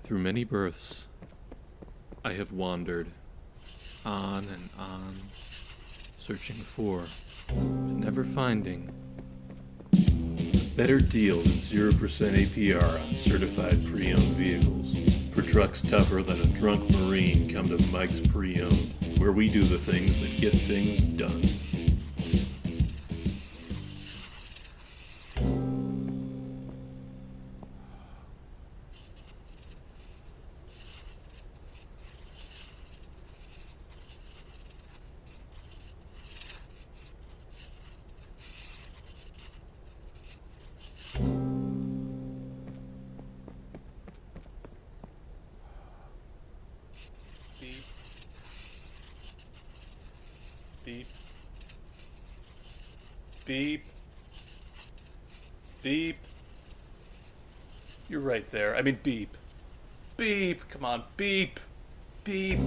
Through many births, I have wandered on and on, searching for, but never finding, a better deal than 0% APR on certified pre-owned vehicles. For trucks tougher than a drunk Marine, come to Mike's Pre-Owned, where we do the things that get things done. Beep. Beep. Beep. Beep. You're right there. I mean, beep. Beep. Come on, beep. Beep.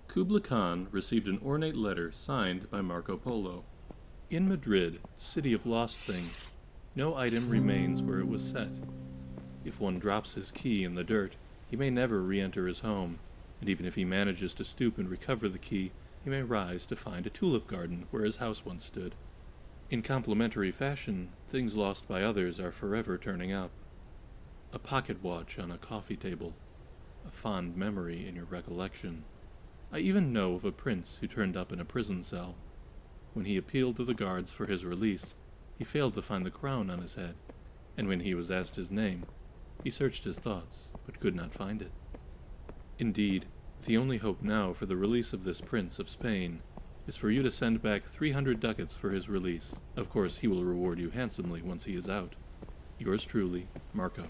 Kubla Khan received an ornate letter signed by Marco Polo. In Madrid, city of lost things, no item remains where it was set. If one drops his key in the dirt, he may never re-enter his home, and even if he manages to stoop and recover the key, he may rise to find a tulip garden where his house once stood. In complementary fashion, things lost by others are forever turning up. A pocket watch on a coffee table, a fond memory in your recollection. I even know of a prince who turned up in a prison cell. When he appealed to the guards for his release, he failed to find the crown on his head, and when he was asked his name, he searched his thoughts, but could not find it. Indeed, the only hope now for the release of this prince of Spain is for you to send back 300 ducats for his release. Of course, he will reward you handsomely once he is out. Yours truly, Marco.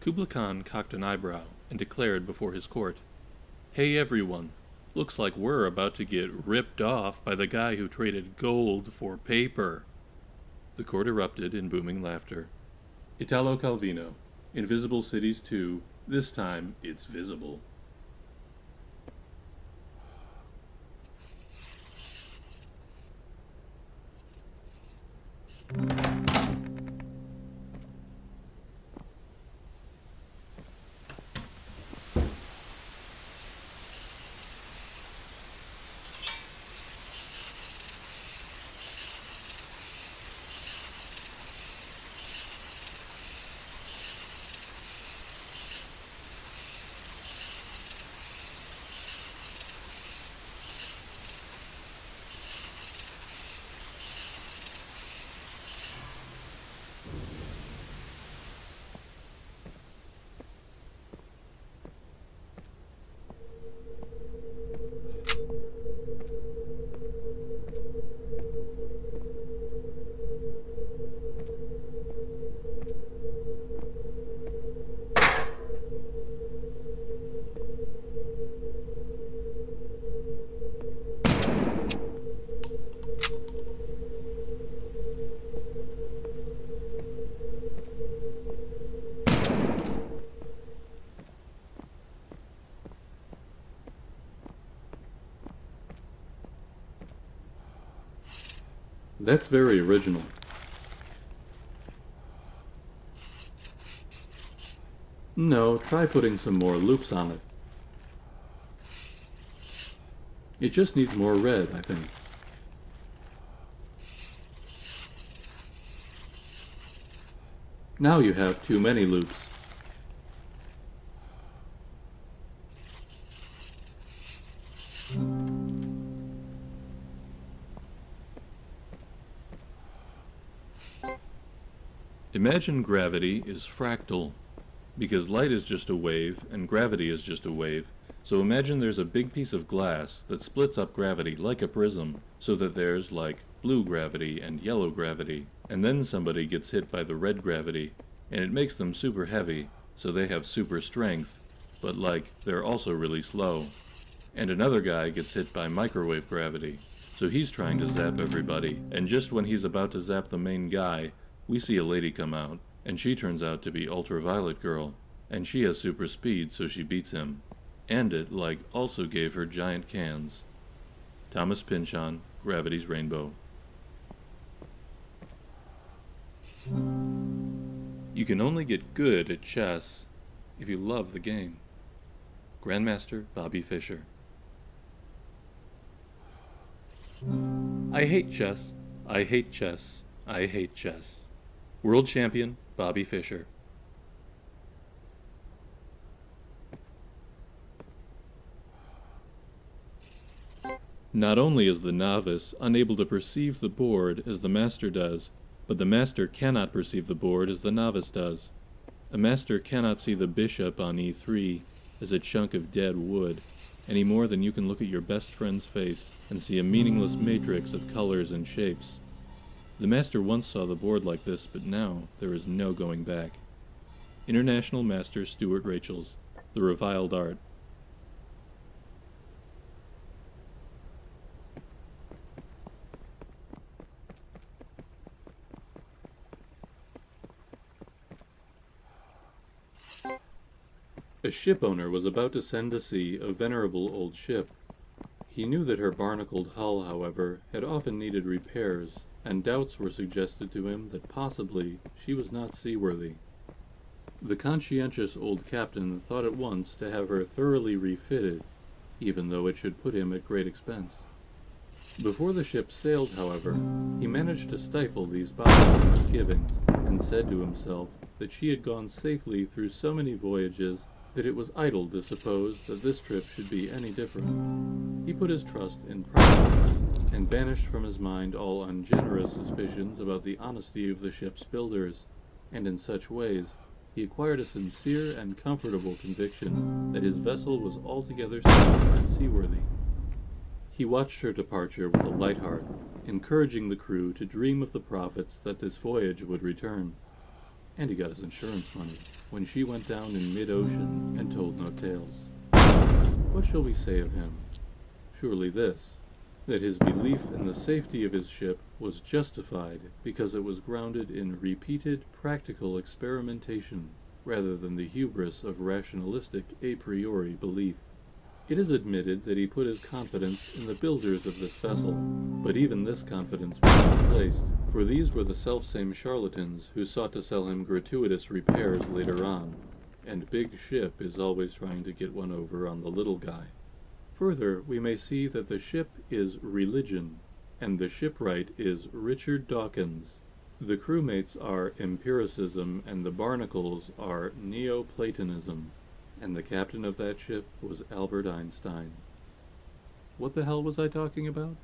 Kubla Khan cocked an eyebrow and declared before his court, "Hey everyone, looks like we're about to get ripped off by the guy who traded gold for paper." The court erupted in booming laughter. Italo Calvino, Invisible Cities 2, this time it's visible. That's very original. No, try putting some more loops on it. It just needs more red, I think. Now you have too many loops. Imagine gravity is fractal, because light is just a wave and gravity is just a wave. So imagine there's a big piece of glass that splits up gravity like a prism, so that there's like blue gravity and yellow gravity, and then somebody gets hit by the red gravity, and it makes them super heavy, so they have super strength, but like they're also really slow. And another guy gets hit by microwave gravity, so he's trying to zap everybody, and just when he's about to zap the main guy, we see a lady come out, and she turns out to be Ultraviolet Girl, and she has super speed, so she beats him. And it, like, also gave her giant cans. Thomas Pynchon, Gravity's Rainbow. You can only get good at chess if you love the game. Grandmaster Bobby Fischer. I hate chess. I hate chess. I hate chess. World Champion Bobby Fischer. Not only is the novice unable to perceive the board as the master does, but the master cannot perceive the board as the novice does. A master cannot see the bishop on e3 as a chunk of dead wood, any more than you can look at your best friend's face and see a meaningless matrix of colors and shapes. The master once saw the board like this, but now there is no going back. International Master Stuart Rachels, The Reviled Art. A shipowner was about to send to sea a venerable old ship. He knew that her barnacled hull, however, had often needed repairs, and doubts were suggested to him that possibly she was not seaworthy. The conscientious old captain thought at once to have her thoroughly refitted, even though it should put him at great expense. Before the ship sailed, however, he managed to stifle these bodily misgivings, and said to himself that she had gone safely through so many voyages that it was idle to suppose that this trip should be any different. He put his trust in Providence, and banished from his mind all ungenerous suspicions about the honesty of the ship's builders, and in such ways he acquired a sincere and comfortable conviction that his vessel was altogether safe and seaworthy. He watched her departure with a light heart, encouraging the crew to dream of the profits that this voyage would return. And he got his insurance money when she went down in mid-ocean and told no tales. What shall we say of him? Surely this, that his belief in the safety of his ship was justified because it was grounded in repeated practical experimentation rather than the hubris of rationalistic a priori belief. It is admitted that he put his confidence in the builders of this vessel, but even this confidence was misplaced, for these were the selfsame charlatans who sought to sell him gratuitous repairs later on, and Big Ship is always trying to get one over on the little guy. Further, we may see that the ship is religion, and the shipwright is Richard Dawkins. The crewmates are empiricism, and the barnacles are Neoplatonism. And the captain of that ship was Albert Einstein. What the hell was I talking about?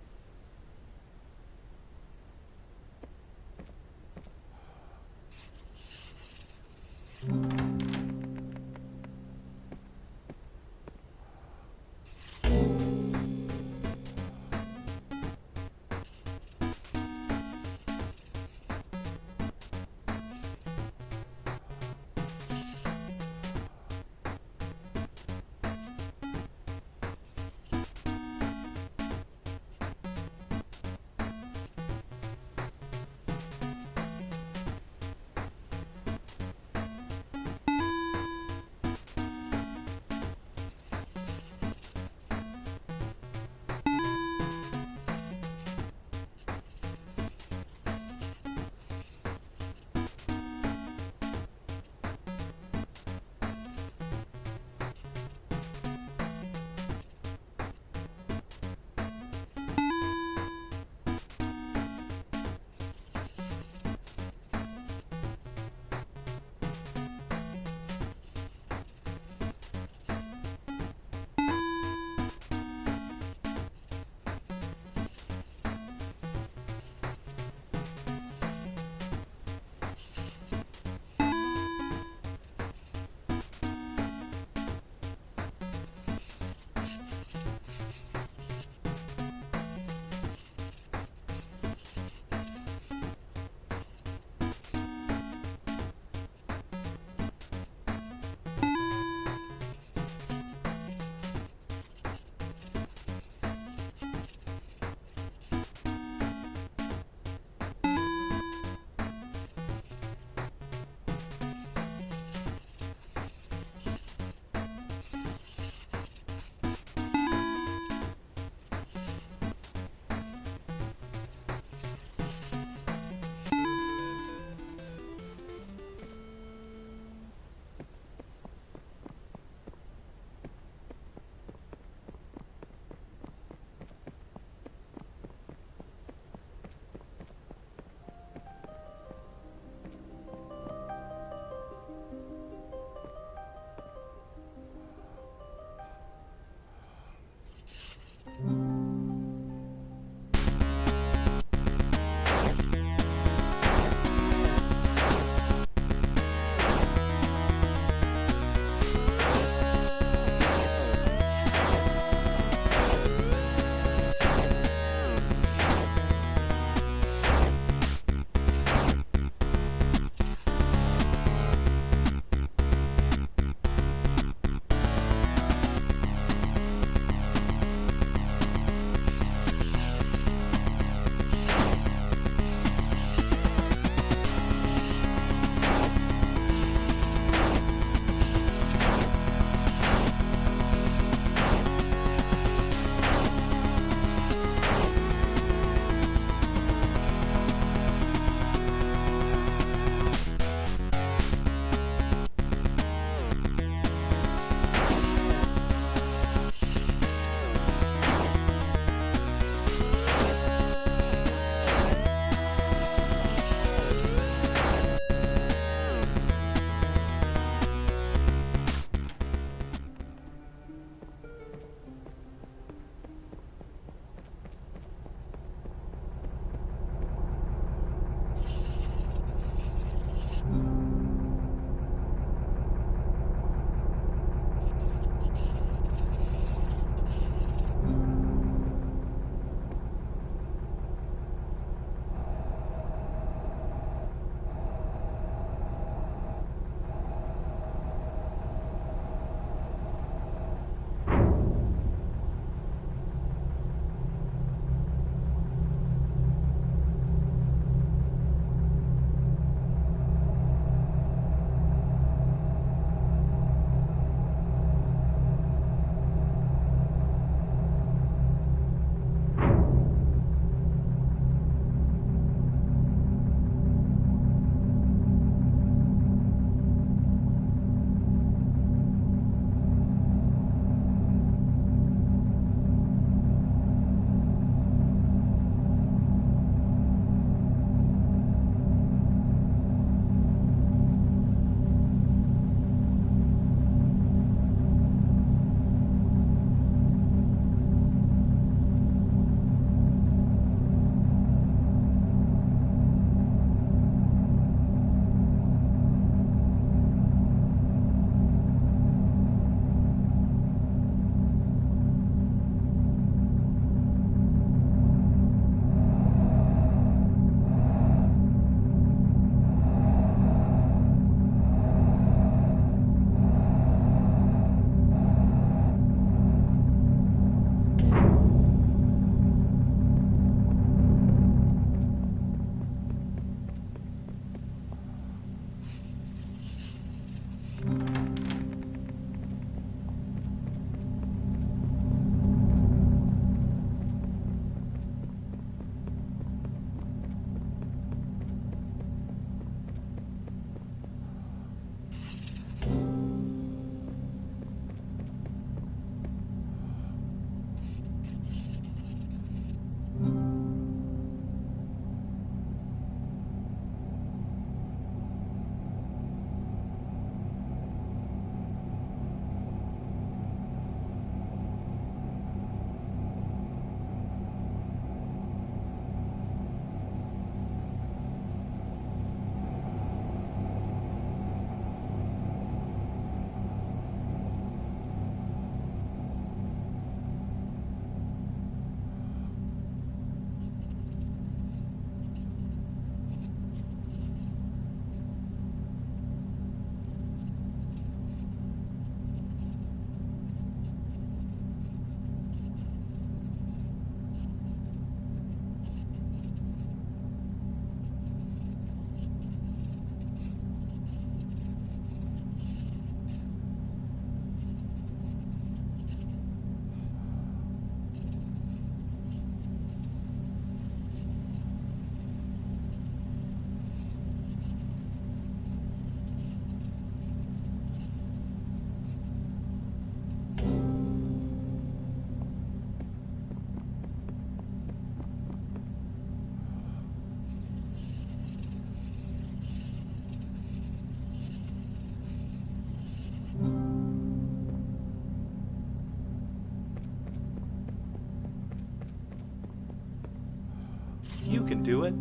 You can do it.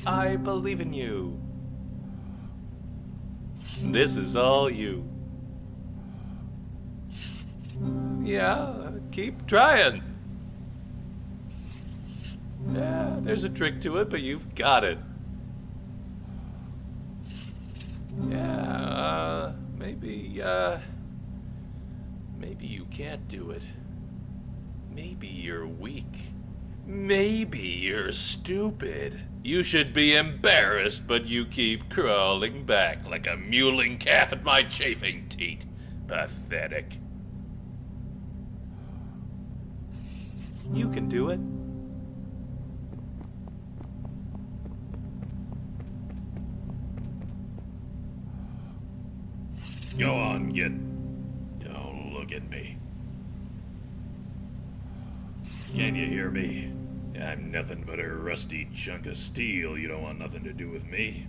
I believe in you. This is all you. Yeah, keep trying. Yeah, there's a trick to it, but you've got it. Yeah, maybe you can't do it. Maybe you're weak. Maybe you're stupid. You should be embarrassed, but you keep crawling back like a mewling calf at my chafing teat. Pathetic. You can do it. Go on, kid. Don't look at me. Can you hear me? I'm nothing but a rusty chunk of steel. You don't want nothing to do with me.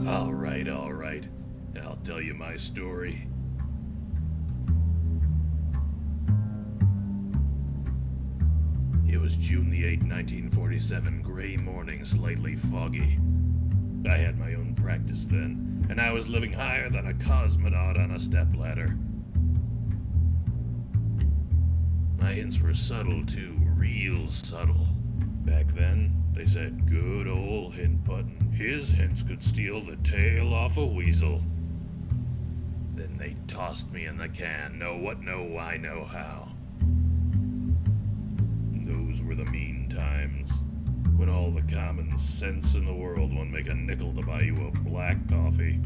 All right. I'll tell you my story. It was June the 8th, 1947, gray morning, slightly foggy. I had my own practice then, and I was living higher than a cosmonaut on a stepladder. My hints were subtle too, real subtle. Back then, they said good old hint button. His hints could steal the tail off a weasel. Then they tossed me in the can. Know what, know why, know how. Those were the mean times, when all the common sense in the world won't make a nickel to buy you a black coffee.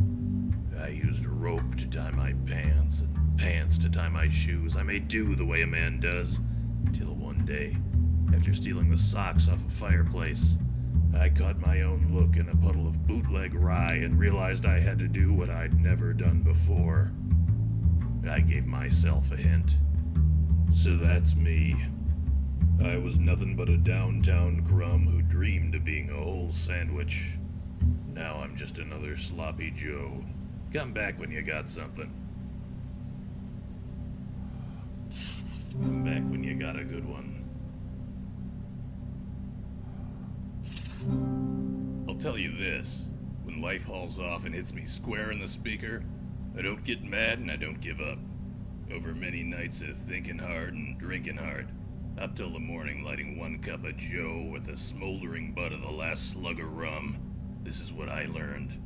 I used rope to tie my pants and pants to tie my shoes. I made do the way a man does, till one day, after stealing the socks off a fireplace, I caught my own look in a puddle of bootleg rye and realized I had to do what I'd never done before. I gave myself a hint. So that's me. I was nothing but a downtown crumb who dreamed of being a whole sandwich. Now I'm just another sloppy Joe. Come back when you got something. Come back when you got a good one. I'll tell you this, when life hauls off and hits me square in the speaker, I don't get mad and I don't give up. Over many nights of thinking hard and drinking hard, up till the morning lighting one cup of Joe with the smoldering butt of the last slug of rum. This is what I learned.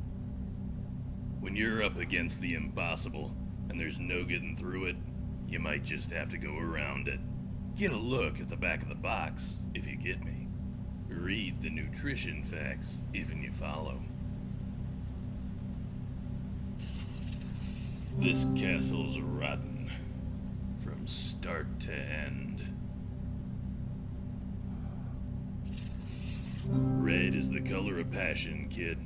When you're up against the impossible and there's no getting through it, you might just have to go around it. Get a look at the back of the box, if you get me. Read the nutrition facts, if and you follow. This castle's rotten, from start to end. Red is the color of passion, kid,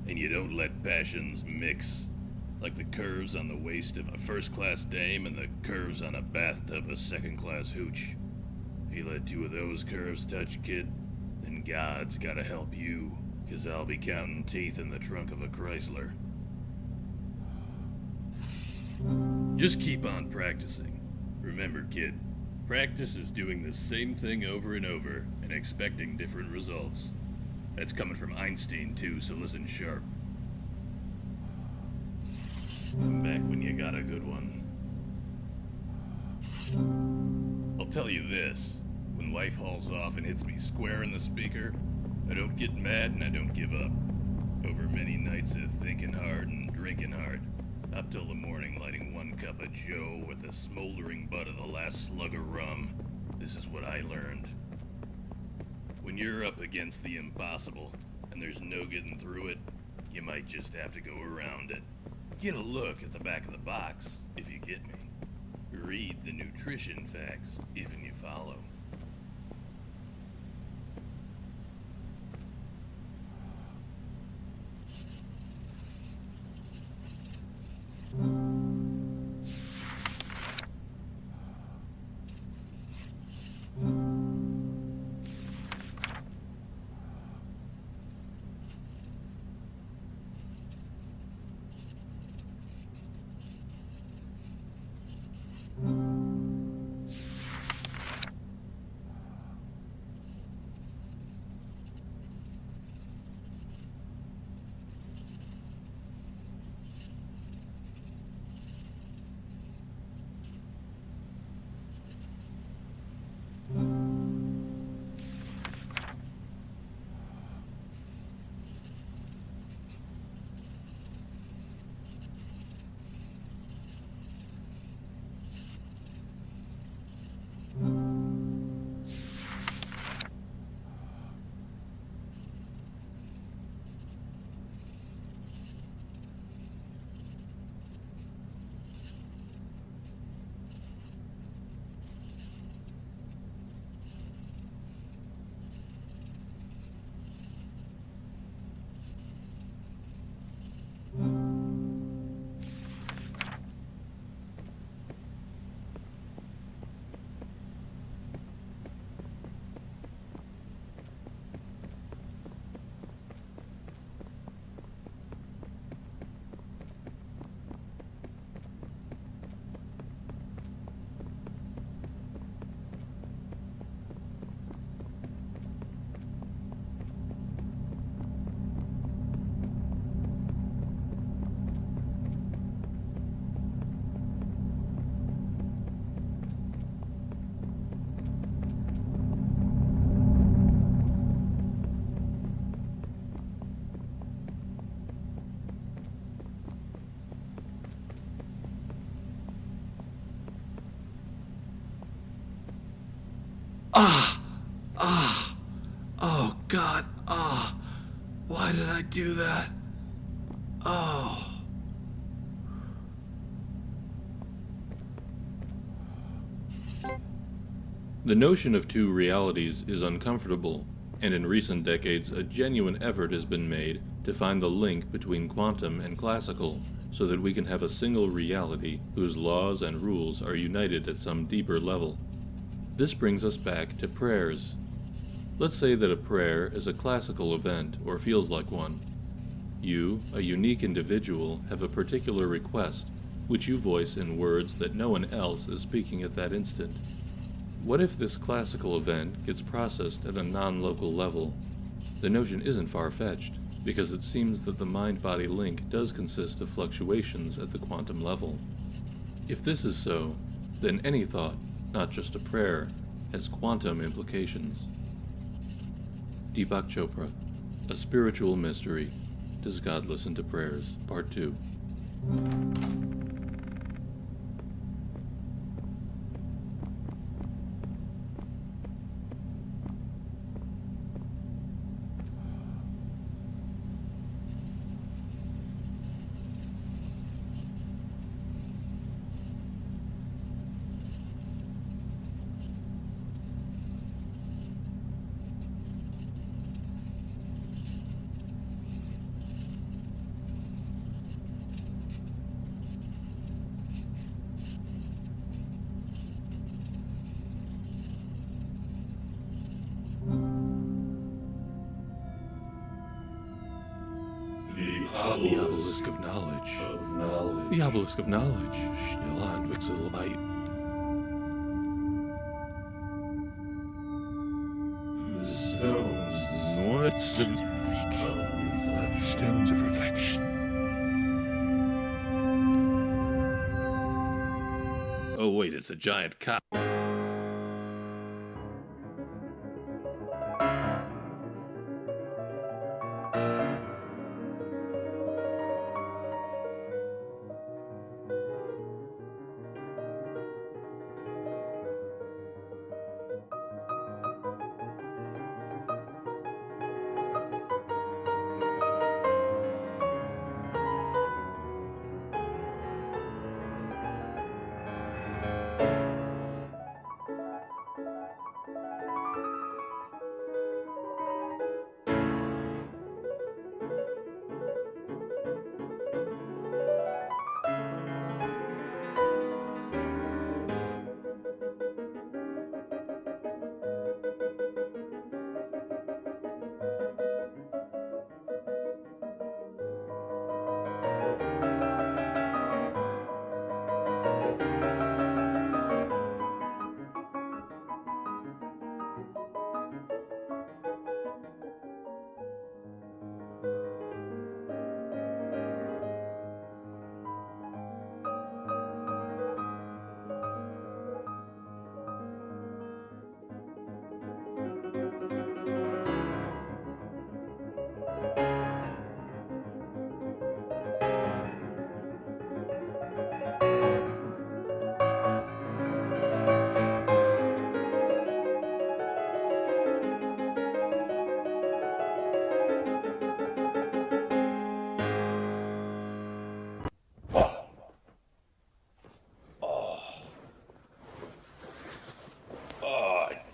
and you don't let passions mix. Like the curves on the waist of a first-class dame and the curves on a bathtub of second-class hooch. If you let two of those curves touch, kid, then God's gotta help you, 'cause I'll be counting teeth in the trunk of a Chrysler. Just keep on practicing. Remember, kid, practice is doing the same thing over and over and expecting different results. That's coming from Einstein, too, so listen sharp. Come back when you got a good one. I'll tell you this, when life hauls off and hits me square in the speaker, I don't get mad and I don't give up. Over many nights of thinking hard and drinking hard, up till the morning lighting one cup of Joe with the smoldering butt of the last slug of rum. This is what I learned. When you're up against the impossible and there's no getting through it, you might just have to go around it. Get a look at the back of the box, if you get me. Read the nutrition facts, if and you follow. Oh, God. Why did I do that? Oh. The notion of two realities is uncomfortable, and in recent decades a genuine effort has been made to find the link between quantum and classical, so that we can have a single reality whose laws and rules are united at some deeper level. This brings us back to prayers. Let's say that a prayer is a classical event or feels like one. You, a unique individual, have a particular request, which you voice in words that no one else is speaking at that instant. What if this classical event gets processed at a non-local level? The notion isn't far-fetched, because it seems that the mind-body link does consist of fluctuations at the quantum level. If this is so, then any thought, not just a prayer, has quantum implications. Deepak Chopra, A Spiritual Mystery. Does God Listen to Prayers? Part 2. The obelisk of knowledge. The obelisk of knowledge. Schneeland Wixel Light. The stones. What's the... Stones of reflection. Oh wait, it's a giant cow.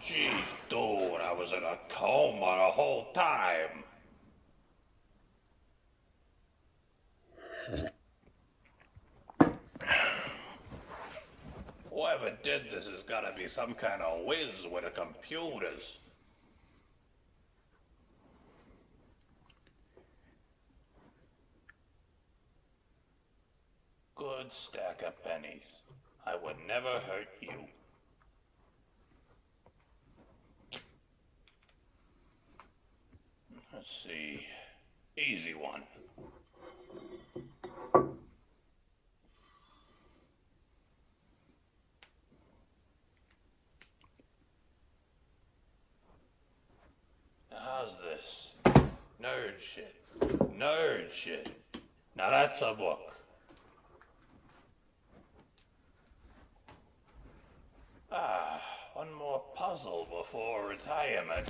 Jeez, dude, I was in a coma the whole time. Whoever did this has gotta be some kind of whiz with the computers. Good stack of pennies. I would never hurt you. Let's see. Easy one. How's this? Nerd shit. Nerd shit. Now that's a book. One more puzzle before retirement.